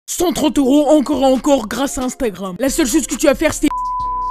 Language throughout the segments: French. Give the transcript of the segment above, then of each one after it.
130 € encore et encore grâce à Instagram. La seule chose que tu as à faire, c'est...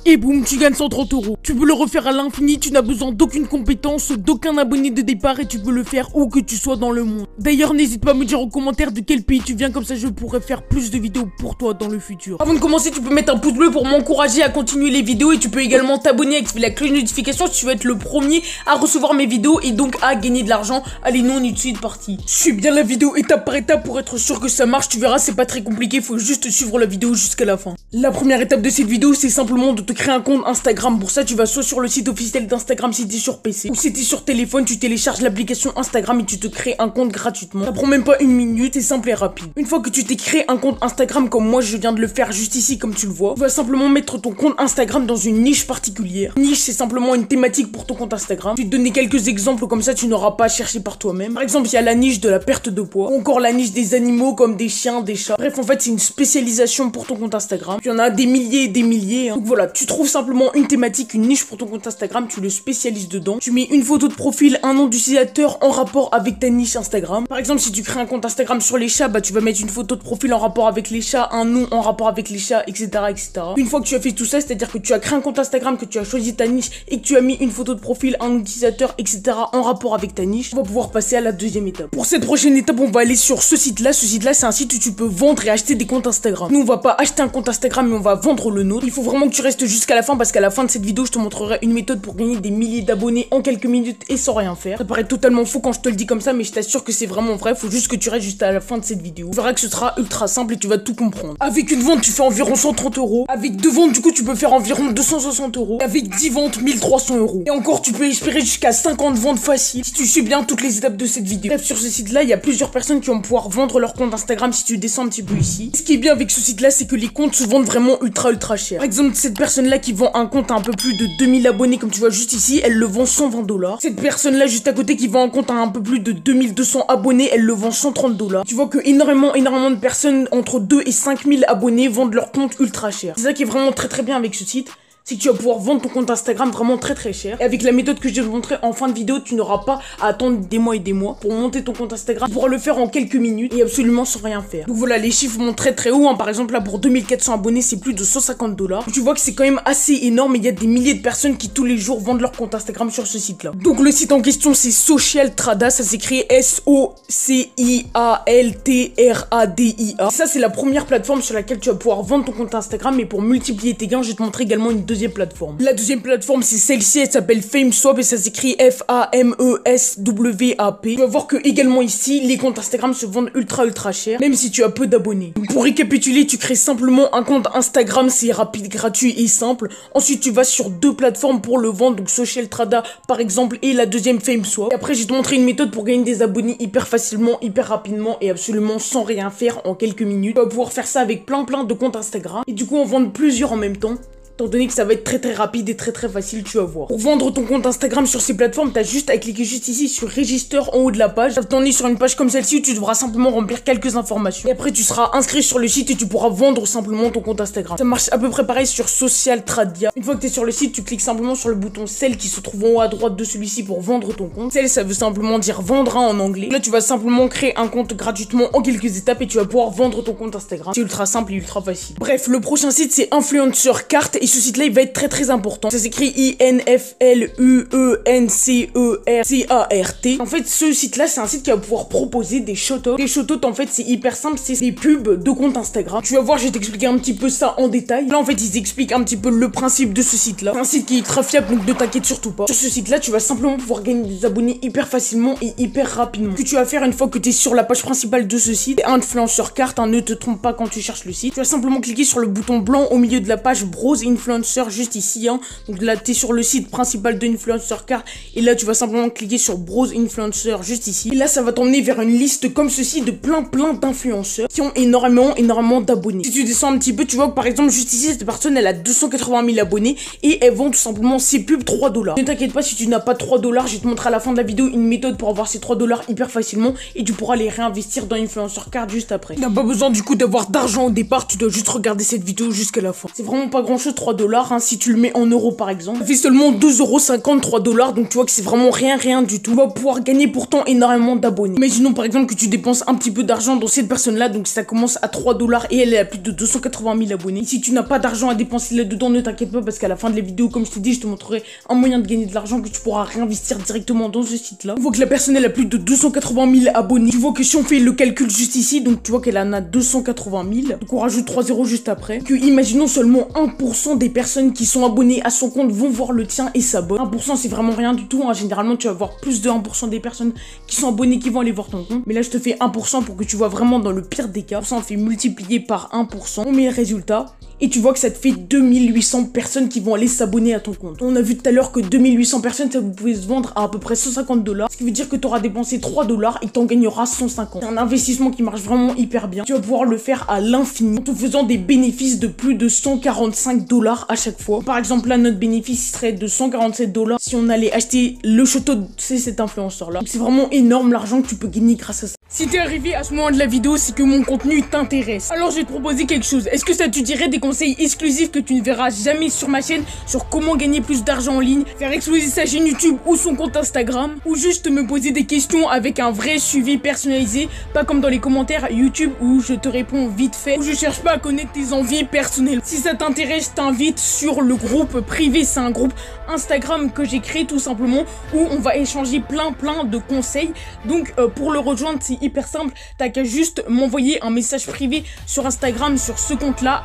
Et boum, tu gagnes 130 €. Tu peux le refaire à l'infini, tu n'as besoin d'aucune compétence, d'aucun abonné de départ et tu peux le faire où que tu sois dans le monde. D'ailleurs, n'hésite pas à me dire en commentaire de quel pays tu viens, comme ça je pourrais faire plus de vidéos pour toi dans le futur. Avant de commencer, tu peux mettre un pouce bleu pour m'encourager à continuer les vidéos et tu peux également t'abonner, activer la cloche de notification si tu veux être le premier à recevoir mes vidéos et donc à gagner de l'argent. Allez, nous on est tout de suite parti. Suis bien la vidéo étape par étape pour être sûr que ça marche, tu verras, c'est pas très compliqué, faut juste suivre la vidéo jusqu'à la fin. La première étape de cette vidéo, c'est simplement de te créer un compte Instagram. Pour ça, tu vas soit sur le site officiel d'Instagram si t'es sur PC, ou si t'es sur téléphone, tu télécharges l'application Instagram et tu te crées un compte gratuitement. Ça prend même pas une minute, c'est simple et rapide. Une fois que tu t'es créé un compte Instagram comme moi, je viens de le faire juste ici comme tu le vois, tu vas simplement mettre ton compte Instagram dans une niche particulière. Niche, c'est simplement une thématique pour ton compte Instagram. Je vais te donner quelques exemples comme ça, tu n'auras pas à chercher par toi-même. Par exemple, il y a la niche de la perte de poids, ou encore la niche des animaux comme des chiens, des chats. Bref, en fait, c'est une spécialisation pour ton compte Instagram. Il y en a des milliers et des milliers. Donc voilà, tu trouves simplement une thématique, une niche pour ton compte Instagram, tu le spécialises dedans. Tu mets une photo de profil, un nom d'utilisateur en rapport avec ta niche Instagram. Par exemple, si tu crées un compte Instagram sur les chats, bah tu vas mettre une photo de profil en rapport avec les chats, un nom en rapport avec les chats, etc., etc. Une fois que tu as fait tout ça, c'est-à-dire que tu as créé un compte Instagram, que tu as choisi ta niche et que tu as mis une photo de profil, un nom d'utilisateur, etc. en rapport avec ta niche, on va pouvoir passer à la deuxième étape. Pour cette prochaine étape, on va aller sur ce site-là. Ce site-là, c'est un site où tu peux vendre et acheter des comptes Instagram. Nous, on va pas acheter un compte Instagram, mais on va vendre le nôtre. Il faut vraiment que tu restes jusqu'à la fin parce qu'à la fin de cette vidéo, je te montrerai une méthode pour gagner des milliers d'abonnés en quelques minutes et sans rien faire. Ça paraît totalement faux quand je te le dis comme ça, mais je t'assure que c'est vraiment vrai. Faut juste que tu restes juste à la fin de cette vidéo. Tu verras que ce sera ultra simple et tu vas tout comprendre. Avec une vente, tu fais environ 130 €. Avec deux ventes, du coup, tu peux faire environ 260 €. Avec 10 ventes, 1300 €. Et encore, tu peux espérer jusqu'à 50 ventes faciles si tu suis bien toutes les étapes de cette vidéo. Bref, sur ce site-là, il y a plusieurs personnes qui vont pouvoir vendre leur compte Instagram si tu descends un petit peu ici. Ce qui est bien avec ce site-là, c'est que les comptes se vendent vraiment ultra cher. Par exemple, cette personne-là qui vend un compte à un peu plus de 2000 abonnés, comme tu vois juste ici, elle le vend 120 $. Cette personne-là juste à côté qui vend un compte à un peu plus de 2200 abonnés, elle le vend 130 $. Tu vois que énormément de personnes entre 2 et 5000 abonnés vendent leur compte ultra cher. C'est ça qui est vraiment très bien avec ce site. C'est que tu vas pouvoir vendre ton compte Instagram vraiment très cher. Et avec la méthode que je vais te montrer en fin de vidéo, tu n'auras pas à attendre des mois et des mois pour monter ton compte Instagram. Tu pourras le faire en quelques minutes et absolument sans rien faire. Donc voilà, les chiffres montent très haut. Par exemple, là, pour 2400 abonnés, c'est plus de 150 $. Tu vois que c'est quand même assez énorme et il y a des milliers de personnes qui tous les jours vendent leur compte Instagram sur ce site-là. Donc le site en question, c'est Social Trada. Ça s'écrit SOCIALTRADIA. Ça, c'est la première plateforme sur laquelle tu vas pouvoir vendre ton compte Instagram. Mais pour multiplier tes gains, je vais te montrer également une deuxième plateforme. La deuxième plateforme, c'est celle-ci, elle s'appelle FameSwap et ça s'écrit FAMESWAP. Tu vas voir que également ici, les comptes Instagram se vendent ultra cher, même si tu as peu d'abonnés. Pour récapituler, tu crées simplement un compte Instagram, c'est rapide, gratuit et simple. Ensuite, tu vas sur deux plateformes pour le vendre, donc Social Trada par exemple et la deuxième FameSwap. Et après, je vais te montrer une méthode pour gagner des abonnés hyper facilement, hyper rapidement et absolument sans rien faire en quelques minutes. Tu vas pouvoir faire ça avec plein de comptes Instagram et du coup, en vendre plusieurs en même temps. Étant donné que ça va être très rapide et très facile, tu vas voir. Pour vendre ton compte Instagram sur ces plateformes, t'as juste à cliquer juste ici sur Register en haut de la page. Ça va t'emmener sur une page comme celle-ci où tu devras simplement remplir quelques informations. Et après, tu seras inscrit sur le site et tu pourras vendre simplement ton compte Instagram. Ça marche à peu près pareil sur Social Tradia. Une fois que t'es sur le site, tu cliques simplement sur le bouton Sell qui se trouve en haut à droite de celui-ci pour vendre ton compte. Sell, ça veut simplement dire vendre en anglais. Là, tu vas simplement créer un compte gratuitement en quelques étapes et tu vas pouvoir vendre ton compte Instagram. C'est ultra simple et ultra facile. Bref, le prochain site, c'est Influencer Cart et ce site-là, il va être très important. Ça s'écrit INFLUENCERCART. En fait, ce site-là, c'est un site qui va pouvoir proposer des shoutouts. Les shoutouts, en fait, c'est hyper simple, c'est des pubs de compte Instagram. Tu vas voir, je vais t'expliquer un petit peu ça en détail. Là, en fait, ils expliquent un petit peu le principe de ce site-là. C'est un site qui est très fiable, donc ne t'inquiète surtout pas. Sur ce site-là, tu vas simplement pouvoir gagner des abonnés hyper facilement et hyper rapidement. Ce que tu vas faire une fois que tu es sur la page principale de ce site, c'est Influencer Cart, ne te trompe pas quand tu cherches le site. Tu vas simplement cliquer sur le bouton blanc au milieu de la page Browse Influencer juste ici, donc là t'es sur le site principal de Influencer Cart et là tu vas simplement cliquer sur Browse Influencer juste ici et là ça va t'emmener vers une liste comme ceci de plein d'influenceurs qui ont énormément d'abonnés. Si tu descends un petit peu, tu vois que par exemple juste ici cette personne elle a 280 000 abonnés et elle vend tout simplement ses pubs 3 $. Ne t'inquiète pas si tu n'as pas 3 $, je vais te montrer à la fin de la vidéo une méthode pour avoir ces 3 $ hyper facilement et tu pourras les réinvestir dans Influencer Cart juste après. Tu n'as pas besoin du coup d'avoir d'argent au départ, tu dois juste regarder cette vidéo jusqu'à la fin. C'est vraiment pas grand chose, 3 $3, hein, si tu le mets en euros par exemple. Ça fait seulement 2,53 €, donc tu vois que c'est vraiment rien du tout. Tu vas pouvoir gagner pourtant énormément d'abonnés. Imaginons par exemple que tu dépenses un petit peu d'argent dans cette personne-là, donc ça commence à 3 $ et elle a plus de 280 000 abonnés. Et si tu n'as pas d'argent à dépenser là-dedans, ne t'inquiète pas parce qu'à la fin de la vidéo, comme je t'ai dit, je te montrerai un moyen de gagner de l'argent que tu pourras réinvestir directement dans ce site-là. Tu vois que la personne elle a plus de 280 000 abonnés. Tu vois que si on fait le calcul juste ici, donc tu vois qu'elle en a 280 000. Donc on rajoute 3 zéros juste après. Que imaginons seulement 1% des personnes qui sont abonnées à son compte vont voir le tien et s'abonnent. 1% c'est vraiment rien du tout, hein. Généralement tu vas voir plus de 1% des personnes qui sont abonnées qui vont aller voir ton compte. Mais là je te fais 1% pour que tu vois vraiment dans le pire des cas. Ça on fait multiplier par 1%. On met le résultat. Et tu vois que ça te fait 2800 personnes qui vont aller s'abonner à ton compte. On a vu tout à l'heure que 2800 personnes, ça vous pouvez se vendre à peu près 150 $. Ce qui veut dire que tu auras dépensé 3 $ et t'en gagneras 150. C'est un investissement qui marche vraiment hyper bien. Tu vas pouvoir le faire à l'infini en te faisant des bénéfices de plus de 145 $ à chaque fois. Par exemple, là, notre bénéfice serait de 147 $ si on allait acheter le château de cet influenceur-là. C'est vraiment énorme l'argent que tu peux gagner grâce à ça. Si t'es arrivé à ce moment de la vidéo, c'est que mon contenu t'intéresse. Alors je vais te proposer quelque chose. Est-ce que ça te dirait des conseils exclusifs que tu ne verras jamais sur ma chaîne sur comment gagner plus d'argent en ligne, faire exploser sa chaîne YouTube ou son compte Instagram, ou juste me poser des questions avec un vrai suivi personnalisé, pas comme dans les commentaires YouTube où je te réponds vite fait, où je cherche pas à connaître tes envies personnelles. Si ça t'intéresse, je t'invite sur le groupe privé, c'est un groupe Instagram que j'ai créé tout simplement où on va échanger plein de conseils. Donc pour le rejoindre, c'est hyper simple, t'as qu'à juste m'envoyer un message privé sur Instagram sur ce compte là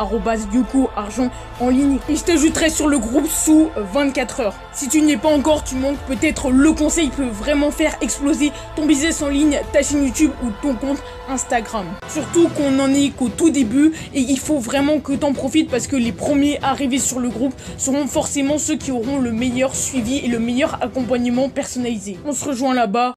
@YukoArgent en ligne et je t'ajouterai sur le groupe sous 24 heures. Si tu n'y es pas encore, tu manques peut-être le conseil qui peut vraiment faire exploser ton business en ligne, ta chaîne YouTube ou ton compte Instagram. Surtout qu'on en est qu'au tout début et il faut vraiment que t'en profites parce que les premiers arrivés sur le groupe seront forcément ceux qui auront le meilleur suivi et le meilleur accompagnement personnalisé. On se rejoint là-bas.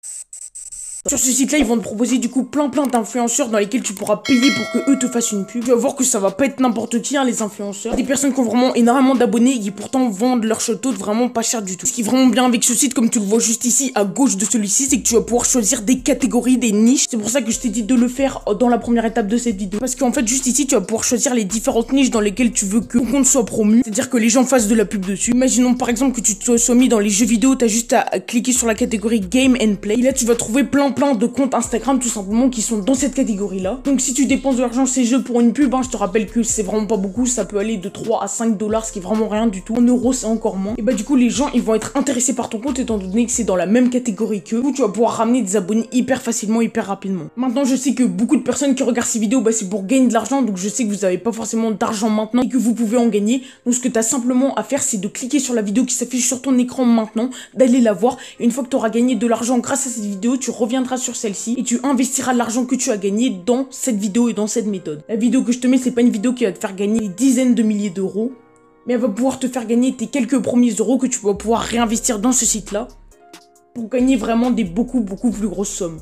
Sur ce site-là, ils vont te proposer du coup plein d'influenceurs dans lesquels tu pourras payer pour que eux te fassent une pub. Tu vas voir que ça va pas être n'importe qui, hein, les influenceurs. Des personnes qui ont vraiment énormément d'abonnés et qui pourtant vendent leur château vraiment pas cher du tout. Ce qui est vraiment bien avec ce site, comme tu le vois juste ici à gauche de celui-ci, c'est que tu vas pouvoir choisir des catégories, des niches. C'est pour ça que je t'ai dit de le faire dans la première étape de cette vidéo. Parce qu'en fait, juste ici, tu vas pouvoir choisir les différentes niches dans lesquelles tu veux que ton compte soit promu. C'est-à-dire que les gens fassent de la pub dessus. Imaginons par exemple que tu te sois mis dans les jeux vidéo, t'as juste à cliquer sur la catégorie Game and Play. Et là, tu vas trouver plein de comptes Instagram tout simplement qui sont dans cette catégorie là. Donc si tu dépenses de l'argent ces jeux pour une pub, hein, je te rappelle que c'est vraiment pas beaucoup, ça peut aller de 3 à 5 $, ce qui est vraiment rien du tout. En euros c'est encore moins. Et bah du coup les gens ils vont être intéressés par ton compte étant donné que c'est dans la même catégorie qu'eux. Du coup tu vas pouvoir ramener des abonnés hyper facilement, hyper rapidement. Maintenant je sais que beaucoup de personnes qui regardent ces vidéos bah c'est pour gagner de l'argent, donc je sais que vous avez pas forcément d'argent maintenant et que vous pouvez en gagner. Donc ce que tu as simplement à faire c'est de cliquer sur la vidéo qui s'affiche sur ton écran maintenant, d'aller la voir et une fois que tu auras gagné de l'argent grâce à cette vidéo, tu reviendras sur celle-ci et tu investiras l'argent que tu as gagné dans cette vidéo et dans cette méthode. La vidéo que je te mets, c'est pas une vidéo qui va te faire gagner des dizaines de milliers d'euros, mais elle va pouvoir te faire gagner tes quelques premiers euros que tu vas pouvoir réinvestir dans ce site-là pour gagner vraiment des beaucoup plus grosses sommes.